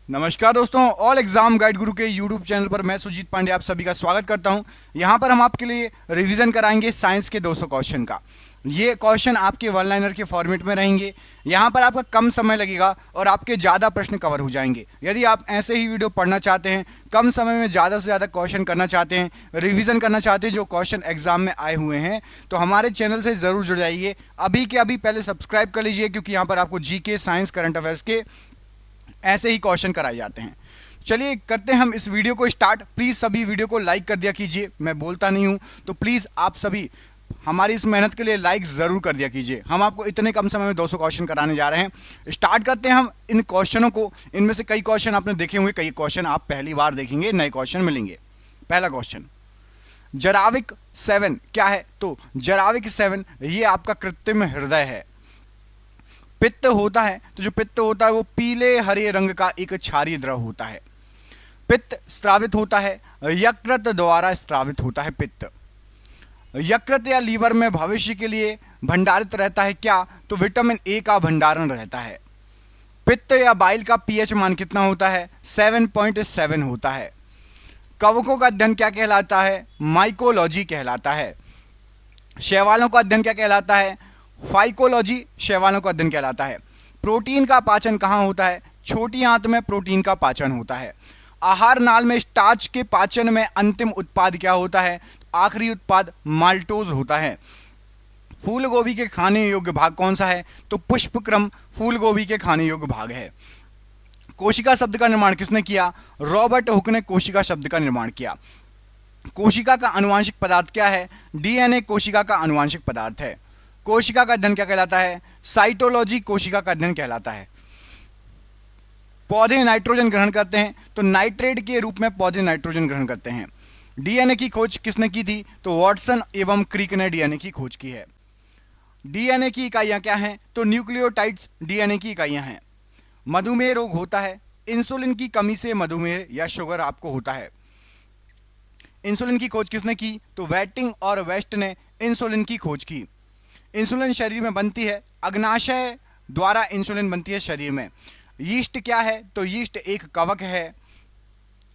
नमस्कार दोस्तों, all exam guide गुरु के यूट्यूब चैनल पर मैं सुजीत पांडे आप सभी का स्वागत करता हूं। यहां पर हम आपके लिए रिवीजन कराएंगे साइंस के 200 क्वेश्चन का। ये क्वेश्चन आपके वन लाइनर के फॉर्मेट में रहेंगे। यहां पर आपका कम समय लगेगा और आपके ज़्यादा प्रश्न कवर हो जाएंगे। यदि आप ऐसे ही वीडियो पढ़ना चाहते हैं, कम समय में ज़्यादा से ज़्यादा क्वेश्चन करना चाहते हैं, रिविज़न करना चाहते हैं जो क्वेश्चन एग्जाम में आए हुए हैं, तो हमारे चैनल से ज़रूर जुड़ जाइए। अभी के अभी पहले सब्सक्राइब कर लीजिए, क्योंकि यहाँ पर आपको जीके, साइंस, करंट अफेयर्स के ऐसे ही क्वेश्चन कराए जाते हैं। चलिए करते हैं हम इस वीडियो को स्टार्ट। प्लीज़ सभी वीडियो को लाइक कर दिया कीजिए। मैं बोलता नहीं हूँ तो प्लीज़ आप सभी हमारी इस मेहनत के लिए लाइक ज़रूर कर दिया कीजिए। हम आपको इतने कम समय में 200 क्वेश्चन कराने जा रहे हैं। स्टार्ट करते हैं हम इन क्वेश्चनों को। इनमें से कई क्वेश्चन आपने देखे होंगे, कई क्वेश्चन आप पहली बार देखेंगे, नए क्वेश्चन मिलेंगे। पहला क्वेश्चन, जराविक 7 क्या है? तो जराविक 7 ये आपका कृत्रिम हृदय है। पित्त होता है तो जो पित्त होता है वो पीले हरे रंग का एक क्षारीय द्रव होता है। पित्त स्रावित होता है, यकृत द्वारा स्रावित होता है। पित्त यकृत या लीवर में भविष्य के लिए भंडारित रहता है क्या? तो विटामिन ए का भंडारण रहता है। पित्त या बाइल का पीएच मान कितना होता है? 7.7 होता है। कवकों का अध्ययन क्या कहलाता है? माइकोलॉजी कहलाता है। शैवालों का अध्ययन क्या कहलाता है? फाइकोलॉजी शैवालों का अध्ययन कहलाता है। प्रोटीन का पाचन कहाँ होता है? छोटी आंत में प्रोटीन का पाचन होता है। आहार नाल में स्टार्च के पाचन में अंतिम उत्पाद क्या होता है? आखिरी उत्पाद माल्टोज होता है। फूल गोभी के खाने योग्य भाग कौन सा है? तो पुष्पक्रम फूल गोभी के खाने योग्य भाग है। कोशिका शब्द का निर्माण किसने किया? रॉबर्ट हुक ने कोशिका शब्द का निर्माण किया। कोशिका का आनुवांशिक पदार्थ क्या है? डीएनए कोशिका का आनुवांशिक पदार्थ है। कोशिका का अध्ययन क्या कहलाता है? साइटोलॉजी कोशिका का अध्ययन कहलाता है। पौधे नाइट्रोजन ग्रहण करते हैं तो नाइट्रेट के रूप में पौधे नाइट्रोजन ग्रहण करते हैं। डीएनए की खोज किसने की थी? तो वॉटसन एवं क्रिक ने डीएनए की खोज की है। डीएनए की इकाइयां क्या हैं? तो न्यूक्लियोटाइड्स डीएनए की इकाइयां हैं। मधुमेह रोग होता है इंसुलिन की कमी से। मधुमेह या शुगर आपको होता है। इंसुलिन की खोज किसने की? तो वेटिंग और वेस्ट ने इंसुलिन की खोज की। इंसुलिन शरीर में बनती है, अग्नाशय द्वारा इंसुलिन बनती है शरीर में। यीस्ट क्या है? तो यीस्ट एक कवक है।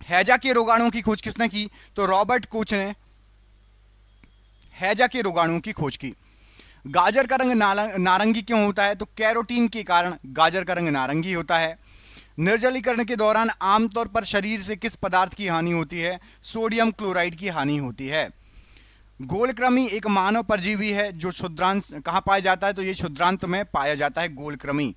हैजा के रोगाणुओं की खोज किसने की? तो रॉबर्ट कोच ने हैजा के रोगाणुओं की खोज की। गाजर का रंग नारंगी क्यों होता है? तो कैरोटीन के कारण गाजर का रंग नारंगी होता है। निर्जलीकरण के दौरान आमतौर पर शरीर से किस पदार्थ की हानि होती है? सोडियम क्लोराइड की हानि होती है। गोलकृमि एक मानव परजीवी है जो क्षुद्रांत कहाँ पाया जाता है? तो ये क्षुद्रांत में पाया जाता है गोलकृमि।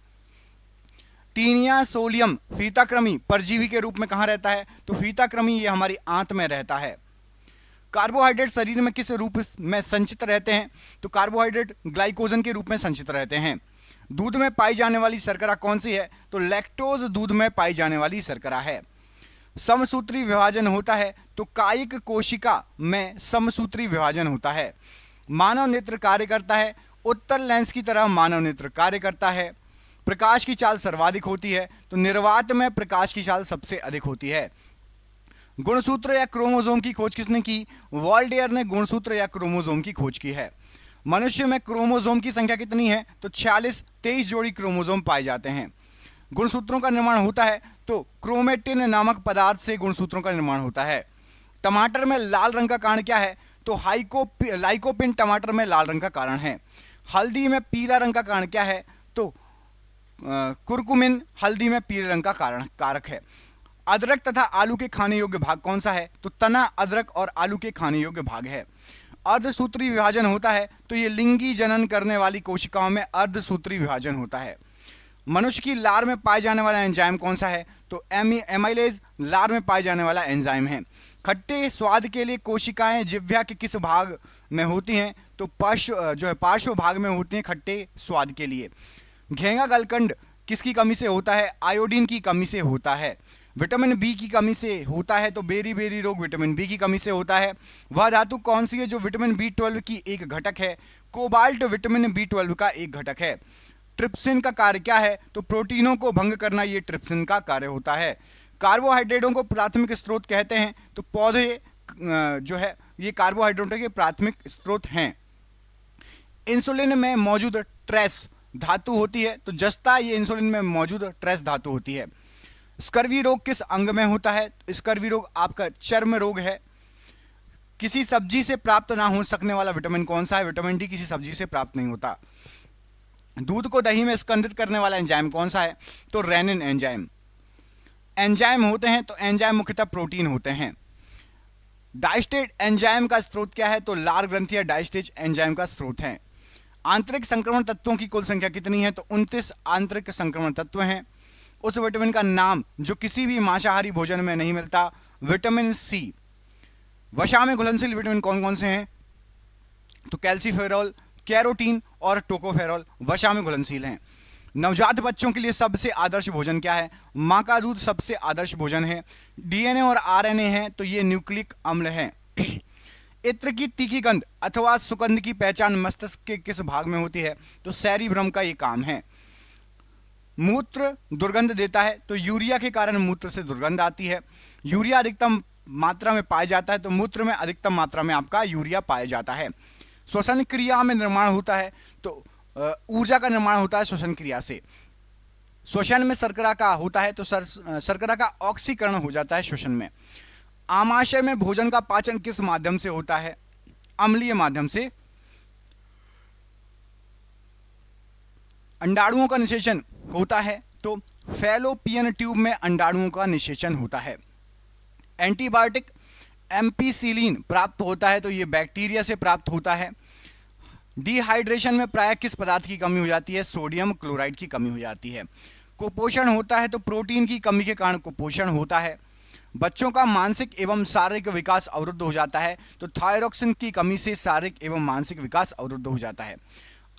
टीनिया सोलियम फीताकृमि परजीवी के रूप में कहाँ रहता है? तो फीताकृमि ये हमारी आंत में रहता है। कार्बोहाइड्रेट शरीर में किस रूप में संचित रहते हैं? तो कार्बोहाइड्रेट ग्लाइकोजन के रूप में संचित रहते हैं। दूध में पाई जाने वाली शर्करा कौन सी है? तो लैक्टोज दूध में पाई जाने वाली शर्करा है। समसूत्री विभाजन होता है तो कायिक कोशिका में समसूत्री विभाजन होता है। मानव नेत्र कार्य करता है उत्तल लेंस की तरह मानव नेत्र कार्य करता है। प्रकाश की चाल सर्वाधिक होती है तो निर्वात में प्रकाश की चाल सबसे अधिक होती है। गुणसूत्र या क्रोमोसोम की खोज किसने की? वॉल्डेयर ने गुणसूत्र या क्रोमोसोम की खोज की है। मनुष्य में क्रोमोसोम की संख्या कितनी है? तो 23 जोड़ी क्रोमोसोम पाए जाते हैं। गुणसूत्रों का निर्माण होता है तो क्रोमेटिन नामक पदार्थ से गुणसूत्रों का निर्माण होता है। टमाटर में लाल रंग का कारण क्या है? तो लाइकोपिन टमाटर में लाल रंग का कारण है। हल्दी में पीला रंग का कारण क्या है? तो कुरकुमिन हल्दी में पीले रंग का कारक है। अदरक तथा आलू के खाने योग्य भाग कौन सा है? तो तना अदरक और आलू के खाने योग्य भाग है। अर्धसूत्री विभाजन होता है तो ये लिंगी जनन करने वाली कोशिकाओं में अर्धसूत्री विभाजन होता है। मनुष्य की लार में पाए जाने वाला एंजाइम कौन सा है? तो एमाइलेज लार में पाए जाने वाला एंजाइम है। खट्टे स्वाद के लिए कोशिकाएं जिह्वा के किस भाग में होती हैं? तो पार्श्व भाग में होती हैं खट्टे स्वाद के लिए। घेंगा गलकंड किसकी कमी से होता है? आयोडीन की कमी से होता है। विटामिन बी की कमी से होता है तो बेरी रोग विटामिन बी की कमी से होता है। वह धातु कौन सी है जो विटामिन B12 की एक घटक है? कोबाल्ट विटामिन B12 का एक घटक है। ट्रिप्सिन का कार्य क्या है? तो प्रोटीनों को भंग करना ये ट्रिप्सिन का कार्य होता है। कार्बोहाइड्रेटों को प्राथमिक स्रोत कहते हैं तो पौधे जो है ये कार्बोहाइड्रेटों के प्राथमिक स्रोत हैं। इंसुलिन में मौजूद ट्रेस धातु होती है तो जस्ता ये इंसुलिन में मौजूद ट्रेस धातु होती है। स्कर्वी रोग किस अंग में होता है? स्कर्वी रोग आपका चर्म रोग है। किसी सब्जी से प्राप्त ना हो सकने वाला विटामिन कौन सा है? विटामिन डी किसी सब्जी से प्राप्त नहीं होता। दूध को दही में स्कंदित करने वाला एंजाइम कौन सा है? तो रेनिन एंजाइम। एंजाइम होते हैं तो एंजाइम मुख्यतः प्रोटीन होते हैं। डाइस्टेट एंजाइम का स्रोत क्या है? तो लार ग्रंथि या डाइस्टेट एंजाइम का स्रोत है। आंतरिक संक्रमण तत्वों की कुल संख्या कितनी है? तो 29 आंतरिक संक्रमण तत्व हैं। उस विटामिन का नाम जो किसी भी मांसाहारी भोजन में नहीं मिलता, विटामिन सी। वसा में घुलनशील विटामिन कौन कौन से हैं? तो कैल्सीफेरॉल, कैरोटीन और टोकोफेरॉल वसा में घुलनशील हैं। नवजात बच्चों के लिए सबसे आदर्श भोजन क्या है? मां का दूध सबसे आदर्श भोजन है। डीएनए और आरएनए है तो ये न्यूक्लिक अम्ल है। इत्र की तीखी गंध अथवा सुगंध की पहचान मस्तिष्क के किस भाग में होती है? तो सेरिब्रम का ये काम है। मूत्र दुर्गंध देता है तो यूरिया के कारण मूत्र से दुर्गंध आती है। यूरिया अधिकतम मात्रा में पाया जाता है तो मूत्र में अधिकतम मात्रा में आपका यूरिया पाया जाता है। श्वसन क्रिया में निर्माण होता है तो ऊर्जा का निर्माण होता है श्वसन क्रिया से। श्वसन में शर्करा का होता है तो शर्करा का ऑक्सीकरण हो जाता है श्वसन में। आमाशय में भोजन का पाचन किस माध्यम से होता है? अम्लीय माध्यम से। अंडाणुओं का निषेचन होता है तो फैलोपियन ट्यूब में अंडाणुओं का निषेचन होता है। एंटीबायोटिक एम्पिसिलिन प्राप्त होता है तो यह बैक्टीरिया से प्राप्त होता है। डिहाइड्रेशन में प्रायः किस पदार्थ की कमी हो जाती है? सोडियम क्लोराइड की कमी हो जाती है। कुपोषण होता है तो प्रोटीन की कमी के कारण कुपोषण होता है। बच्चों का मानसिक एवं शारीरिक विकास अवरुद्ध हो जाता है तो थायरोक्सिन की कमी से शारीरिक एवं मानसिक विकास अवरुद्ध हो जाता है।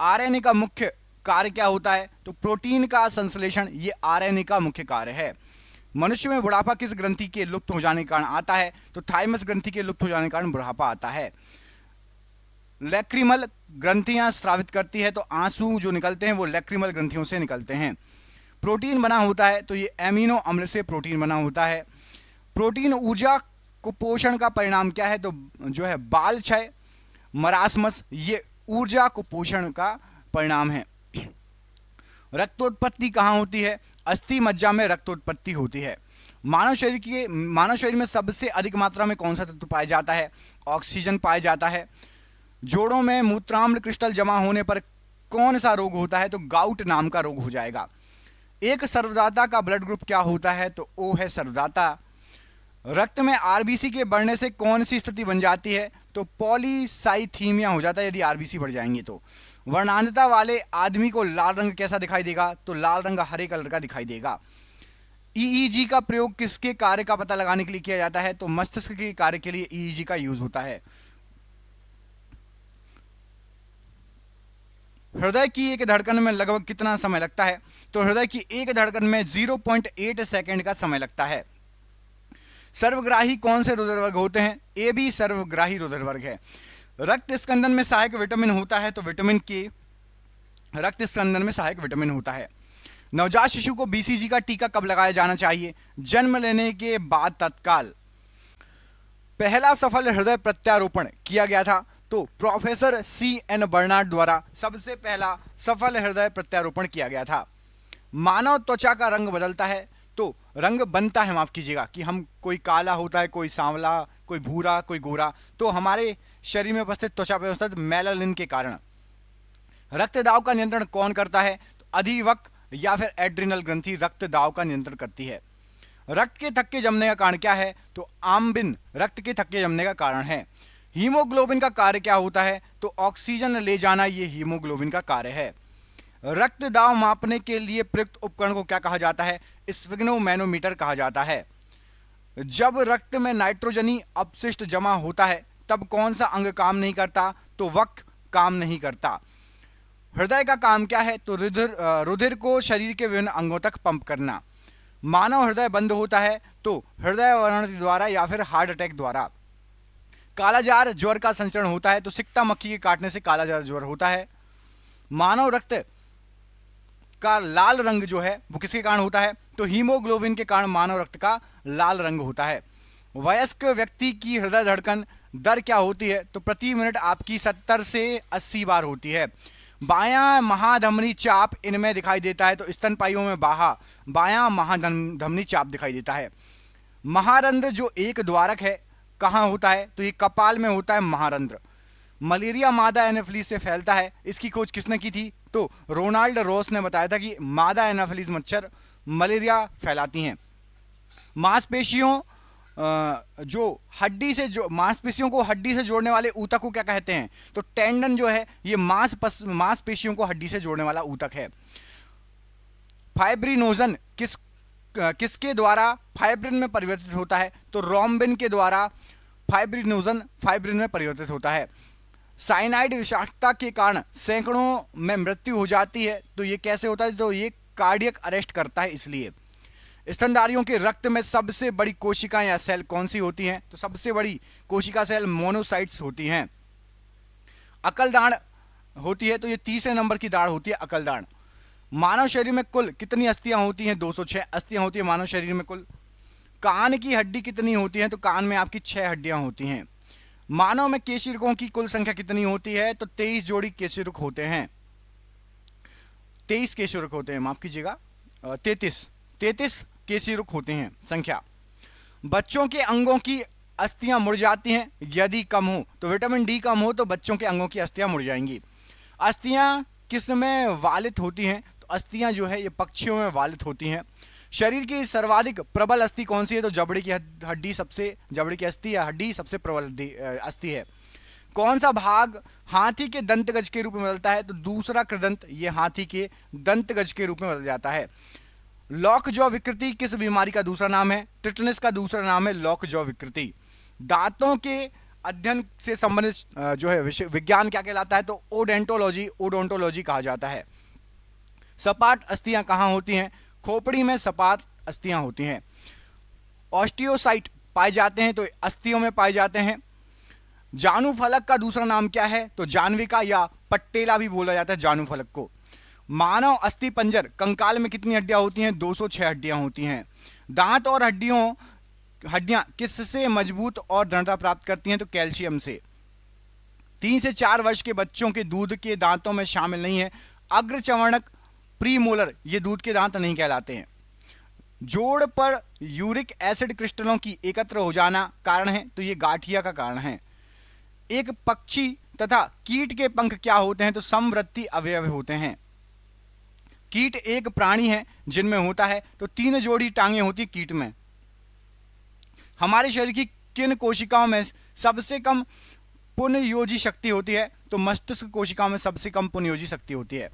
आरएनए का मुख्य कार्य क्या होता है? तो प्रोटीन का संश्लेषण, ये आरएनए का मुख्य कार्य है। मनुष्य में बुढ़ापा किस ग्रंथि के लुप्त हो जाने के कारण आता है? तो थाइमस ग्रंथि के लुप्त हो जाने के कारण बुढ़ापा आता है। लैक्रिमल ग्रंथियां स्रावित करती है तो आंसू जो निकलते हैं वो लैक्रिमल ग्रंथियों से निकलते हैं। प्रोटीन बना होता है तो ये एमिनो अम्ल से प्रोटीन बना होता है। प्रोटीन ऊर्जा कुपोषण का परिणाम क्या है? तो जो है बाल क्षय, मरासमस, ये ऊर्जा कुपोषण का परिणाम है। रक्तोत्पत्ति कहाँ होती है? अस्थि मज्जा में रक्तोत्पत्ति होती है। मानव शरीर में सबसे अधिक मात्रा में कौन सा तत्व पाया जाता है? ऑक्सीजन पाया जाता है। जोड़ों में मूत्राम्ल क्रिस्टल जमा होने पर कौन सा रोग होता है? तो गाउट नाम का रोग हो जाएगा। एक सर्वदाता का ब्लड ग्रुप क्या होता है? तो ओ है सर्वदाता। रक्त में आरबीसी के बढ़ने से कौन सी स्थिति बन जाती है? तो पॉलीसाइथीमिया हो जाता है यदि आरबीसी बढ़ जाएंगे तो। वर्णांधता वाले आदमी को लाल रंग कैसा दिखाई देगा? तो लाल रंग हरे कलर का दिखाई देगा। ईईजी का प्रयोग किसके कार्य का पता लगाने के लिए किया जाता है? तो मस्तिष्क के कार्य के लिए ईईजी का यूज होता है। हृदय की एक धड़कन में लगभग कितना समय लगता है? तो हृदय की एक धड़कन में 0.8 सेकंड का समय लगता है। सर्वग्राही कौन से रुधिर होते हैं? ए बी सर्वग्राही रुधिर वर्ग है। रक्त स्कंदन में सहायक विटामिन होता है तो विटामिन के रक्त स्कंदन में सहायक विटामिन होता है। नवजात शिशु को बीसीजी का टीका कब लगाया जाना चाहिए? जन्म लेने के बाद तत्काल। पहला सफल हृदय प्रत्यारोपण किया गया था तो प्रोफेसर C.N. बर्नार्ड द्वारा सबसे पहला सफल हृदय प्रत्यारोपण किया गया था। मानव त्वचा का रंग बदलता है तो रंग बनता है, माफ कीजिएगा, कि हम कोई काला होता है, कोई सांवला, कोई भूरा, कोई गोरा, तो हमारे शरीर में उपस्थित त्वचा पर उपस्थित मेलानिन के कारण। रक्त दाब का नियंत्रण कौन करता है? तो अधिवक् या फिर एड्रिनल ग्रंथि रक्त दाब का नियंत्रण करती है। रक्त के थक्के जमने का कारण क्या है? तो आम्बिन रक्त के थक्के जमने का कारण है। हीमोग्लोबिन का कार्य क्या होता है? तो ऑक्सीजन ले जाना, ये हीमोग्लोबिन का कार्य है। रक्त दाब मापने के लिए प्रयुक्त उपकरण को क्या कहा जाता है? स्फिग्नोमैनोमीटर कहा जाता है। जब रक्त में नाइट्रोजनी अपशिष्ट जमा होता है तब कौन सा अंग काम नहीं करता? तो वक्र काम नहीं करता। हृदय का काम क्या है? तो रुधिर को शरीर के विभिन्न अंगों तक पंप करना। मानव हृदय बंद होता है तो हृदय अवनति द्वारा या फिर हार्ट अटैक द्वारा। कालाजार ज्वर का संचरण होता है तो सिकता मक्खी के काटने से कालाजार ज्वर होता है। मानव रक्त का लाल रंग जो है वो किसके कारण होता है? तो हीमोग्लोबिन के कारण मानव रक्त का लाल रंग होता है। वयस्क व्यक्ति की हृदय धड़कन दर क्या होती है? तो प्रति मिनट आपकी 70 से 80 बार होती है। बायां महाधमनी चाप इनमें दिखाई देता है, तो स्तनपाइयों में बायां महाधमनी चाप दिखाई देता है। महारंध्र जो एक द्वारक है कहाँ होता है, तो ये कपाल में होता है महारंध्र। मलेरिया मादा एनाफिलीज से फैलता है, इसकी खोज किसने की थी, तो रोनाल्ड रॉस ने बताया था कि मादा एनाफिलीज मच्छर मलेरिया फैलाती हैं। मांसपेशियों मांसपेशियों को हड्डी से जोड़ने वाले ऊतक को क्या कहते हैं, तो टेंडन जो है ये मांसपेशियों को हड्डी से जोड़ने वाला ऊतक है। फाइब्रिनोजन किसके द्वारा फाइब्रिन में परिवर्तित होता है, तो रोम्बिन के द्वारा फाइब्रिनोजन फाइब्रिन में परिवर्तित होता है। साइनाइड विषाक्तता के कारण सैकड़ों में मृत्यु हो जाती है, तो ये कैसे होता है, तो ये कार्डियक अरेस्ट करता है। इसलिए स्तनधारियों के रक्त में सबसे बड़ी कोशिकाएं या सेल कौन सी होती हैं, तो सबसे बड़ी कोशिका सेल मोनोसाइट्स होती हैं। अकल दाढ़ होती है, तो ये तीसरे नंबर की दाढ़ होती है अकल दाढ़। मानव शरीर में कुल कितनी अस्थियां होती हैं, 206 अस्थियां होती है मानव शरीर में कुल। कान की हड्डी कितनी होती है, तो कान में आपकी 6 हड्डियां होती हैं। मानव में केशिरुकों की कुल संख्या कितनी होती है, तो 23 जोड़ी केशिरुक होते हैं। 23 केशिरुक होते हैं, माफ कीजिएगा 33 केशिरुक होते हैं संख्या। बच्चों के अंगों की अस्थियां मुड़ जाती हैं यदि कम हो, तो विटामिन डी कम हो तो बच्चों के अंगों की अस्थियां मुड़ जाएंगी। अस्थियां किस में वालित होती हैं, तो अस्थियां जो है ये पक्षियों में वालित होती हैं। शरीर की सर्वाधिक प्रबल अस्थि कौन सी है, तो जबड़े की अस्थि या हड्डी सबसे प्रबल अस्थि है। कौन सा भाग हाथी के दंतगज के रूप में बदलता है, तो दूसरा कृदंत ये हाथी के दंतगज के रूप में बदल जाता है। लॉक जॉ विकृति किस बीमारी का दूसरा नाम है, टिटनेस का दूसरा नाम है लॉक जॉ विकृति। दांतों के अध्ययन से संबंधित जो है विज्ञान क्या कहलाता है, तो ओडोंटोलॉजी कहा जाता है। सपाट अस्थियां कहाँ होती हैं, खोपड़ी में सपाट अस्थियां होती हैं। ऑस्टियोसाइट पाए जाते हैं, तो अस्थियों में पाए जाते हैं। जानू फलक का दूसरा नाम क्या है, तो जानविका या पट्टेला भी बोला जाता है जानू फलक को। मानव अस्थि पंजर कंकाल में कितनी हड्डियां होती हैं, 206 हड्डियां होती हैं। दांत और हड्डियां किससे मजबूत और दृढ़ता प्राप्त करती हैं, तो कैल्शियम से। 3 से 4 वर्ष के बच्चों के दूध के दांतों में शामिल नहीं है अग्रचवर्णक प्रीमोलर, ये दूध के दांत नहीं कहलाते हैं। जोड़ पर यूरिक एसिड क्रिस्टलों की एकत्र हो जाना कारण है, तो ये गाठिया का कारण है। एक पक्षी तथा कीट के पंख क्या होते हैं, तो समवृत्ति अवयव होते हैं। कीट एक प्राणी है जिनमें होता है, तो 3 जोड़ी टांगे होती कीट में। हमारे शरीर की किन कोशिकाओं में सबसे कम पुनर्योजी शक्ति होती है, तो मस्तिष्क कोशिकाओं में सबसे कम पुनर्योजी शक्ति होती है।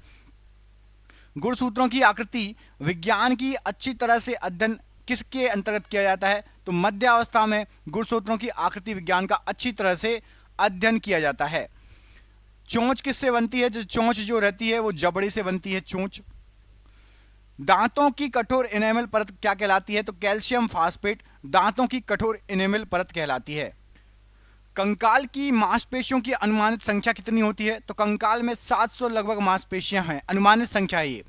गुणसूत्रों की आकृति विज्ञान की अच्छी तरह से अध्ययन किसके अंतर्गत किया जाता है, तो मध्यावस्था में गुणसूत्रों की आकृति विज्ञान का अच्छी तरह से अध्ययन किया जाता है। चोंच किससे बनती है, जो चोंच जो रहती है वो जबड़े से बनती है चोंच। दांतों की कठोर इनेमल परत क्या कहलाती है, तो कैल्शियम फास्फेट दांतों की कठोर इनेमल परत कहलाती है। कंकाल की मांसपेशियों की अनुमानित संख्या कितनी होती है, तो कंकाल में 700 लगभग मांसपेशियां हैं, अनुमानित संख्या है ये।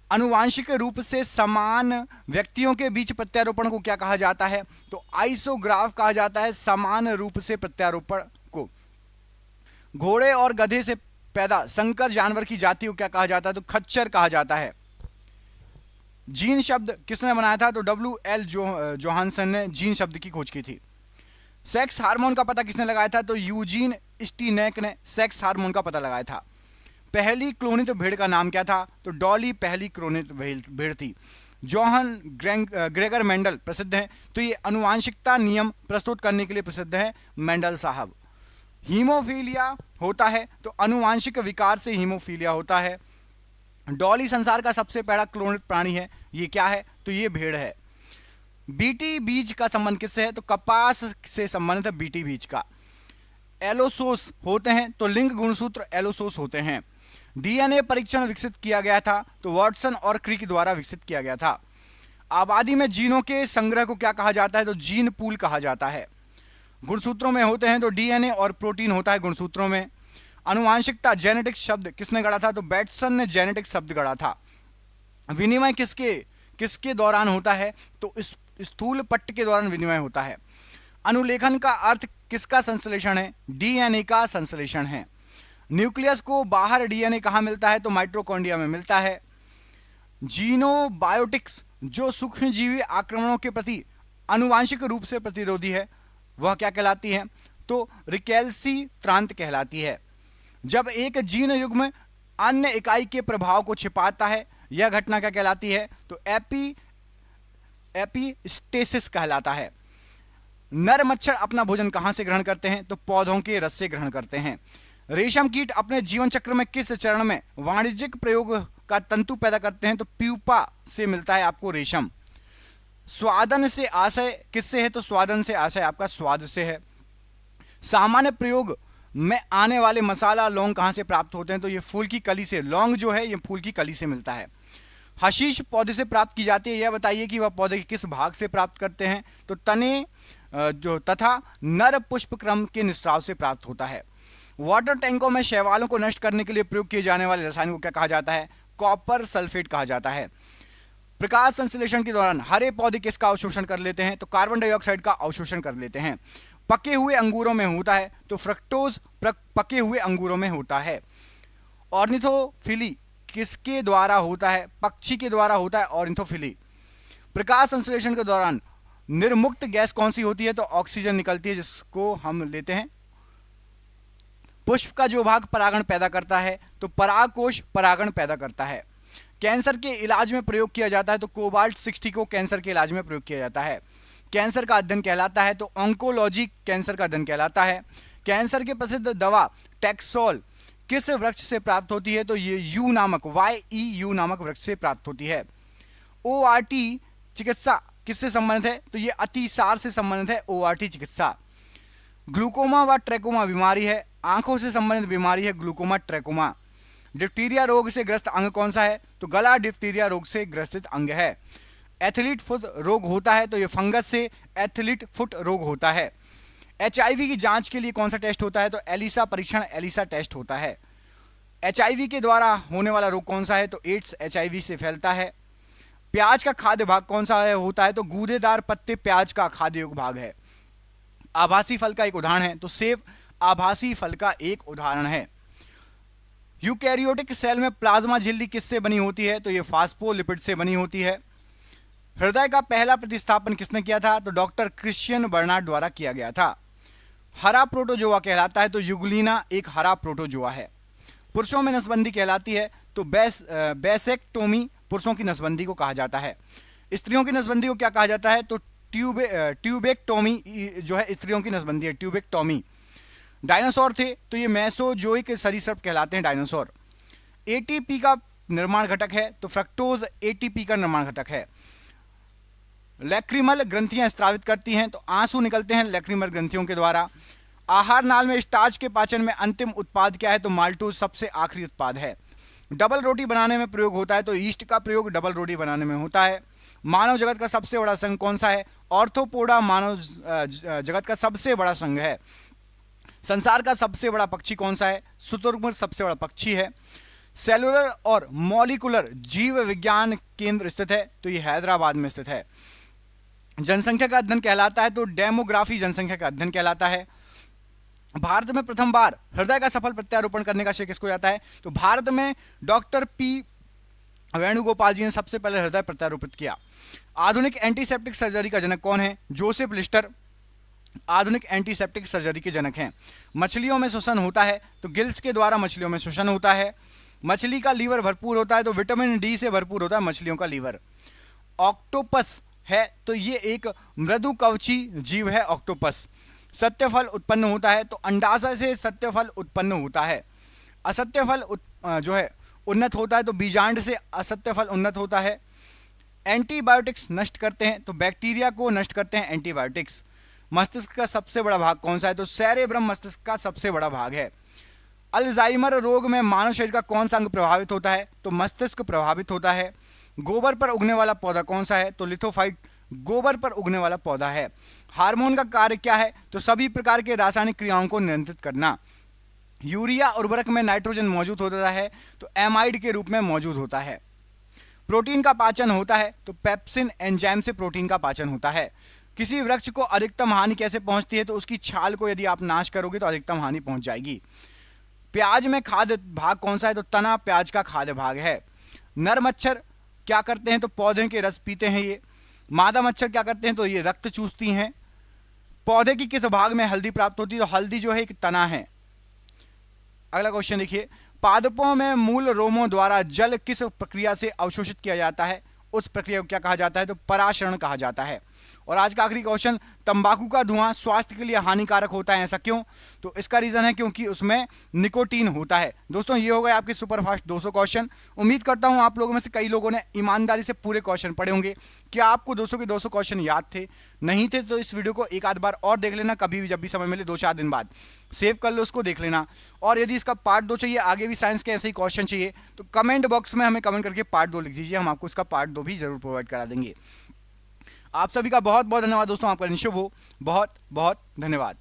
आनुवांशिक रूप से समान व्यक्तियों के बीच प्रत्यारोपण को क्या कहा जाता है, तो आइसोग्राफ कहा जाता है समान रूप से प्रत्यारोपण को। घोड़े और गधे से पैदा संकर जानवर की जाति को क्या कहा जाता है, तो खच्चर कहा जाता है। जीन शब्द किसने बनाया था, तो WL जोहानसन ने जीन शब्द की खोज की थी। सेक्स हार्मोन का पता किसने लगाया था, तो यूजीन स्टीनेक ने सेक्स हार्मोन का पता लगाया था। पहली क्लोनित भेड़ का नाम क्या था, तो डॉली पहली क्लोनित भेड़ थी। जोहन ग्रेगर मेंडल प्रसिद्ध हैं, तो ये आनुवांशिकता नियम प्रस्तुत करने के लिए प्रसिद्ध है मेंडल साहब। हीमोफीलिया होता है, तो आनुवांशिक विकार से हीमोफीलिया होता है। डॉली संसार का सबसे पहला क्लोनित प्राणी है, ये क्या है, तो ये भेड़ है। बीटी बीज का संबंध किससे है, तो कपास से संबंधित है बीटी बीज का। एलोसोस होते हैं, तो लिंग गुणसूत्र एलोसोस होते हैं। डीएनए परीक्षण विकसित किया गया था, तो वाटसन और क्रिक द्वारा विकसित किया गया था। आबादी में जीनों के संग्रह को क्या कहा जाता है, तो जीन पूल कहा जाता है। गुणसूत्रों में होते हैं, तो डीएनए और प्रोटीन होता है गुणसूत्रों में। आनुवांशिकता जेनेटिक्स शब्द किसने गढ़ा था, तो बैटसन ने जेनेटिक्स शब्द गढ़ा था। विनिमय किसके दौरान होता है, तो इस स्थूल पट्ट के दौरान विनिमय होता है। अनुलेखन का अर्थ किसका संश्लेषण है, डीएनए का संश्लेषण है। न्यूक्लियस को बाहर डीएनए कहाँ मिलता है? तो माइटोकॉन्ड्रिया में मिलता है। जीनोबायोटिक्स जो सूक्ष्मजीवी आक्रमणों के प्रति आनुवांशिक रूप से प्रतिरोधी है, वह क्या कहलाती है? तो रिकेल्सिट्रांत कहलाती है। जब एक जीन युग्म अन्य इकाई के प्रभाव को छिपाता है, यह घटना क्या कहलाती है? तो एपिस्टेसिस कहलाता है। नर मच्छर अपना भोजन कहां से ग्रहण करते हैं? तो पौधों के रस से ग्रहण करते हैं। रेशम कीट अपने जीवन चक्र में किस चरण में वाणिज्यिक प्रयोग का तंतु पैदा करते हैं? तो प्यूपा से मिलता है आपको रेशम। स्वादन से आशय किससे है? तो स्वादन से आशय आपका स्वाद से है। सामान्य प्रयोग में आने वाले मसाला लौंग कहां से प्राप्त होते हैं? तो ये फूल की कली से। लौंग जो है ये फूल की कली से मिलता है। हशीश पौधे से प्राप्त की जाती है, यह बताइए कि वह पौधे के किस भाग से प्राप्त करते हैं? तो तने जो तथा नर पुष्प क्रम के निस्राव से प्राप्त होता है। वाटर टैंकों में शैवालों को नष्ट करने के लिए प्रयोग किए जाने वाले रसायन को क्या कहा जाता है? कॉपर सल्फेट कहा जाता है। प्रकाश संश्लेषण के दौरान हरे पौधे किसका अवशोषण कर लेते हैं? तो कार्बन डाइऑक्साइड का अवशोषण कर लेते हैं। पके हुए अंगूरों में होता है, तो फ्रक्टोज पके हुए अंगूरों में होता है। ऑर्निथोफिली किसके द्वारा होता है? पक्षी के द्वारा होता है ऑर्निथोफिली। प्रकाश संश्लेषण के दौरान निर्मुक्त गैस कौन सी होती है? तो ऑक्सीजन निकलती है, जिसको हम लेते हैं। पुष्प का जो भाग परागण पैदा करता है, तो परागकोश परागण पैदा करता है। कैंसर के इलाज में प्रयोग किया जाता है, तो कोबाल्ट 60 को कैंसर के इलाज में प्रयोग किया जाता है। कैंसर का अध्ययन कहलाता है, तो ऑन्कोलॉजी कैंसर का अध्ययन कहलाता है। कैंसर की प्रसिद्ध दवा टैक्सोल किस वृक्ष से प्राप्त होती है? तो ये यू नामक YEU नामक वृक्ष से प्राप्त होती है। ORT चिकित्सा किससे संबंधित है? तो ये अतिसार से संबंधित है ORT चिकित्सा। ग्लूकोमा व ट्रैकोमा बीमारी है, आंखों से संबंधित बीमारी है ग्लूकोमा ट्रैकोमा। डिप्टीरिया रोग से ग्रस्त अंग कौन सा है? तो गला डिप्टीरिया रोग से ग्रसित अंग है। एथलीट फुट रोग होता है, तो ये फंगस से एथलीट फुट रोग होता है। HIV की जांच के लिए कौन सा टेस्ट होता है? तो एलिसा परीक्षण एलिसा टेस्ट होता है। HIV के द्वारा होने वाला रोग कौन सा है? तो एड्स HIV से फैलता है। प्याज का खाद्य भाग कौन सा है होता है? तो गूदेदार पत्ते प्याज का खाद्य युग भाग है। आभासी फल का एक उदाहरण है, तो सेब आभासी फल का एक उदाहरण है। यूकैरियोटिक सेल में प्लाज्मा झिल्ली किससे बनी होती है? तो ये फास्फोलिपिड से बनी होती है। हृदय का पहला प्रतिस्थापन किसने किया था? तो डॉक्टर क्रिश्चियन बर्नार्ड द्वारा किया गया था। हरा प्रोटोजोआ कहलाता है, तो युगलिना एक हरा प्रोटोजोआ है। पुरुषों में नसबंदी कहलाती है, तो बेसेक्टोमी पुरुषों की नसबंदी को कहा जाता है। स्त्रियों की नसबंदी को क्या कहा जाता है? तो ट्यूबेक्टोमी जो है स्त्रियों की नसबंदी है, ट्यूबेक्टोमी। डायनासोर थे, तो ये मेसोजोइक सरीसृप कहलाते हैं डायनासोर। ATP का निर्माण घटक है, तो फ्रक्टोज ATP का निर्माण घटक है। लैक्रिमल ग्रंथियां स्रावित करती हैं, तो आंसू निकलते हैं लैक्रिमल ग्रंथियों के द्वारा। आहार नाल में स्टार्च के पाचन में अंतिम उत्पाद क्या है? तो माल्टोज सबसे आखिरी उत्पाद है। डबल रोटी बनाने में प्रयोग होता है, तो ईस्ट का प्रयोग डबल रोटी बनाने में होता है। मानव जगत का सबसे बड़ा संघ कौन सा है? ऑर्थोपोडा मानव जगत का सबसे बड़ा संघ है। संसार का सबसे बड़ा पक्षी कौन सा है? शुतुरमुर्ग सबसे बड़ा पक्षी है। सेलुलर और मॉलिकुलर जीव विज्ञान केंद्र स्थित है, तो ये हैदराबाद में स्थित है। जनसंख्या का अध्ययन कहलाता है, तो डेमोग्राफी जनसंख्या का अध्ययन कहलाता है। भारत में प्रथम बार हृदय का सफल प्रत्यारोपण करने का श्रेय किसको जाता है? तो भारत में डॉक्टर P वेणुगोपाल जी ने सबसे पहले हृदय प्रत्यारोपित किया। आधुनिक एंटीसेप्टिक सर्जरी का जनक कौन है? जोसेफ लिस्टर आधुनिक एंटीसेप्टिक सर्जरी के जनक हैं। मछलियों में श्वसन होता है, तो गिल्स के द्वारा मछलियों में श्वसन होता है। मछली का लीवर भरपूर होता है, तो विटामिन D से भरपूर होता है मछलियों का लीवर। ऑक्टोपस है, तो ये एक मृदु कवची जीव है ऑक्टोपस। सत्यफल उत्पन्न होता है, तो अंडाशय से सत्यफल उत्पन्न होता है। असत्यफल जो है उन्नत होता है, तो बीजांड से असत्यफल उन्नत होता है। एंटीबायोटिक्स नष्ट करते हैं, तो बैक्टीरिया को नष्ट करते हैं एंटीबायोटिक्स। मस्तिष्क का सबसे बड़ा भाग कौन सा है? तो सेरेब्रम मस्तिष्क का सबसे बड़ा भाग है। अल्जाइमर रोग में मानव शरीर का कौन सा अंग प्रभावित होता है? तो मस्तिष्क प्रभावित होता है। गोबर पर उगने वाला पौधा कौन सा है? तो लिथोफाइट गोबर पर उगने वाला पौधा है। हार्मोन का कार्य क्या है? तो सभी प्रकार के रासायनिक क्रियाओं को नियंत्रित करना। यूरिया उर्वरक में नाइट्रोजन मौजूद होता है, तो एमाइड के रूप में मौजूद होता है। प्रोटीन का पाचन होता है, तो पेप्सिन एंजाइम से प्रोटीन का पाचन होता है। किसी वृक्ष को अधिकतम हानि कैसे पहुंचती है? तो उसकी छाल को यदि आप नाश करोगे तो अधिकतम हानि पहुंच जाएगी। प्याज में खाद्य भाग कौन सा है? तो तना प्याज का खाद्य भाग है। नर मच्छर क्या करते हैं? तो पौधे के रस पीते हैं ये। मादा मच्छर क्या करते हैं? तो ये रक्त चूसती हैं। पौधे की किस भाग में हल्दी प्राप्त होती है? तो हल्दी जो है एक तना है। अगला क्वेश्चन देखिए, पादपों में मूल रोमों द्वारा जल किस प्रक्रिया से अवशोषित किया जाता है? उस प्रक्रिया को क्या कहा जाता है? तो पराशरण कहा जाता है। और आज का आखिरी क्वेश्चन, तंबाकू का धुआं स्वास्थ्य के लिए हानिकारक होता है, ऐसा क्यों? तो इसका रीजन है क्योंकि उसमें निकोटीन होता है। दोस्तों ये हो गए आपके सुपरफास्ट 200 क्वेश्चन। उम्मीद करता हूं आप लोगों में से कई लोगों ने ईमानदारी से पूरे क्वेश्चन पढ़े होंगे। क्या आपको 200 के 200 क्वेश्चन याद थे? नहीं थे तो इस वीडियो को एक आध बार और देख लेना, कभी भी जब भी समय मिले 2-4 दिन बाद सेव कर लो, उसको देख लेना। और यदि इसका पार्ट 2 चाहिए, आगे भी साइंस के ऐसे ही क्वेश्चन चाहिए, तो कमेंट बॉक्स में हमें कमेंट करके पार्ट 2 लिख दीजिए, हम आपको इसका पार्ट 2 भी जरूर प्रोवाइड करा देंगे। आप सभी का बहुत बहुत धन्यवाद दोस्तों, आपका दिन शुभ हो। बहुत बहुत धन्यवाद।